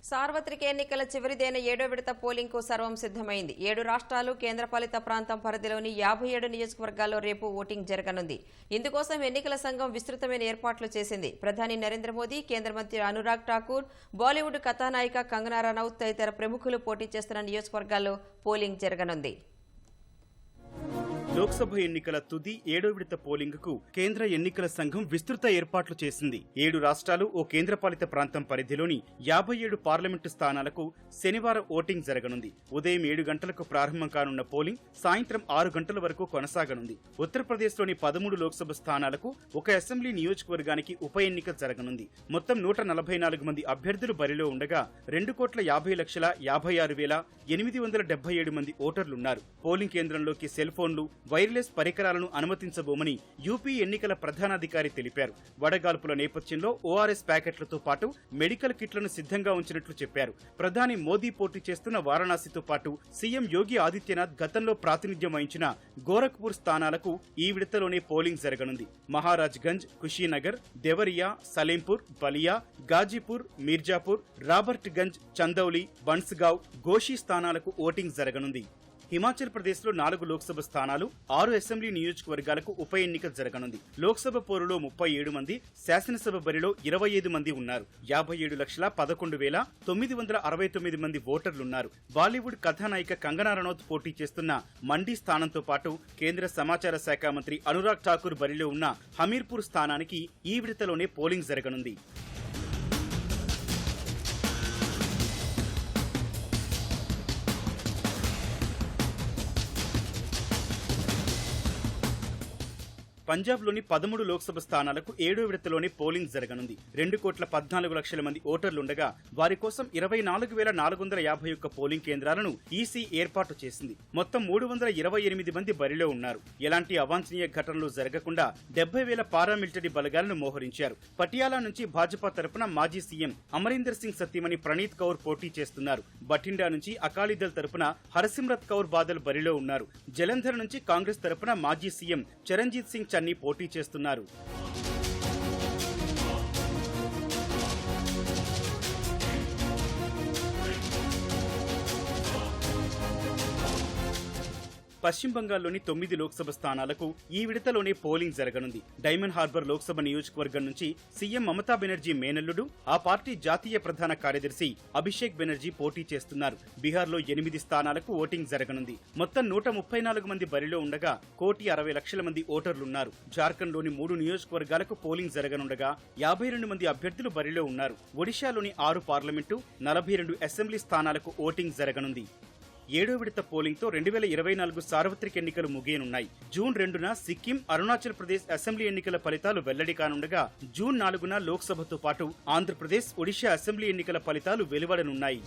సార్వత్రిక ఎన్నికల చివరిదైన 7వ విడత పోలింగ్కు సర్వం సిద్ధమైంది. 7 రాష్ట్రాలు, కేంద్రపాలిత ప్రాంతం పరిధిలోని 57 నియోజకవర్గాల్లో రేపు ఓటింగ్ జరగనుంది. ఇందుకోసం ఎన్నికల సంఘం విస్తృతమైన ఏర్పాట్లు చేసింది. ప్రధాని నరేంద్ర మోదీ, కేంద్ర మంత్రి అనురాగ్ ఠాకూర్, బాలీవుడ్ కథానాయిక కంగనా రనౌత్ తదితర ప్రముఖులు పోటీ చేస్తున్న నియోజకవర్గాల్లో పోలింగ్ జరగనుంది. లోక్సభ ఎన్నికల తుది 7వ విడత పోలింగ్ కు కేంద్ర ఎన్నికల సంఘం విస్తృత ఏర్పాట్లు చేసింది. 7 రాష్ట్రాలు, ఓ కేంద్రపాలిత ప్రాంతం పరిధిలోని 57 పార్లమెంటు స్థానాలకు శనివారం ఓటింగ్ జరగనుంది. ఉదయం 7 గంటలకు ప్రారంభం కానున్న పోలింగ్ సాయంత్రం 6 గంటల వరకు కొనసాగనుంది. ఉత్తరప్రదేశ్లోని 13 లోక్సభ స్థానాలకు ఒక అసెంబ్లీ నియోజకవర్గానికి ఉప ఎన్నిక జరగనుంది. మొత్తం 144 మంది అభ్యర్థులు బరిలో ఉండగా 2,50,56,877 మంది ఓటర్లున్నారు. పోలింగ్ కేంద్రంలోకి సెల్ ఫోన్లు, వైర్లెస్ పరికరాలను అనుమతించబోమని యూపీ ఎన్నికల ప్రధానాధికారి తెలిపారు. వడగాల్పుల నేపథ్యంలో ఓఆర్ఎస్ ప్యాకెట్లతో పాటు మెడికల్ కిట్లను సిద్ధంగా ఉంచినట్లు చెప్పారు. ప్రధాని మోదీ పోటీ చేస్తున్న వారణాసితో పాటు సీఎం యోగి ఆదిత్యనాథ్ గతంలో ప్రాతినిధ్యం వహించిన గోరఖ్పూర్ స్థానాలకు ఈ విడతలోనే పోలింగ్ జరగనుంది. మహారాజ్ గంజ్, కుషీనగర్, దేవరియా, సలేంపూర్, బలియా, గాజీపూర్, మీర్జాపూర్, రాబర్ట్ గంజ్, చందౌలి, బన్స్గావ్, గోషి స్థానాలకు ఓటింగ్ జరగనుంది. హిమాచల్ ప్రదేశ్ లో 4 లోక్సభ స్థానాలు, 6 అసెంబ్లీ నియోజకవర్గాలకు ఉప ఎన్నిక జరగనుంది. లోక్సభ పోరులో 37 మంది, శాసనసభ బరిలో 25 మంది ఉన్నారు. 57,11,969 మంది ఓటర్లున్నారు. బాలీవుడ్ కథానాయిక కంగనా రనౌత్ పోటీ చేస్తున్న మండీ స్థానంతో పాటు కేంద్ర సమాచార శాఖ మంత్రి అనురాగ్ ఠాకూర్ బరిలో ఉన్న హమీర్పూర్ స్థానానికి ఈ విడతలోనే పోలింగ్ జరగనుంది. పంజాబ్లోని 13 లోక్సభ స్థానాలకు 7వ విడతలోనే పోలింగ్ జరగనుంది. 2,14,00,000 మంది ఓటర్లుండగా వారి కోసం 24,451 పోలింగ్ కేంద్రాలను ఈసీ ఏర్పాటు చేసింది. మొత్తం 328 మంది బరిలో ఉన్నారు. ఎలాంటి అవాంఛనీయ ఘటనలు జరగకుండా 70,000 పారామిలిటరీ బలగాలను మోహరించారు. పటియాలా నుంచి భాజపా తరపున మాజీ సీఎం అమరీందర్ సింగ్ సతీమణి ప్రణీత్ కౌర్ పోటీ చేస్తున్నారు. బఠిండా నుంచి అకాలీదళ్ తరపున హర్సిమ్రత్ కౌర్ బాదల్ బరిలో ఉన్నారు. జలంధర్ నుంచి కాంగ్రెస్ తరపున మాజీ సీఎం చరణ్జీత్ సింగ్ చన్నీ పోటీ చేస్తున్నారు. పశ్చిమ బంగాల్లోని 9 లోక్సభ స్థానాలకు ఈ విడతలోనే పోలింగ్ జరగనుంది. డైమండ్ హార్బర్ లోక్సభ నియోజకవర్గం నుంచి సీఎం మమతా బెనర్జీ మేనల్లుడు, ఆ పార్టీ జాతీయ ప్రధాన కార్యదర్శి అభిషేక్ బెనర్జీ పోటీ చేస్తున్నారు. బీహార్లో 8 స్థానాలకు ఓటింగ్ జరగనుంది. మొత్తం 134 మంది బరిలో ఉండగా 1,60,00,000 మంది ఓటర్లున్నారు. జార్ఖండ్లోని 3 నియోజకవర్గాలకు పోలింగ్ జరగనుండగా 52 మంది అభ్యర్థులు బరిలో ఉన్నారు. ఒడిశాలోని 6 పార్లమెంటు, 42 అసెంబ్లీ స్థానాలకు ఓటింగ్ జరగనుంది. 7వ విడత పోలింగ్ తో 2024 సార్వత్రిక ఎన్నికలు ముగియనున్నాయి. జూన్ 2న సిక్కిం, అరుణాచల్ ప్రదేశ్ అసెంబ్లీ ఎన్నికల ఫలితాలు వెల్లడి కానుండగా జూన్ 4న లోక్సభతో పాటు ఆంధ్రప్రదేశ్, ఒడిశా అసెంబ్లీ ఎన్నికల ఫలితాలు వెలువడనున్నాయి.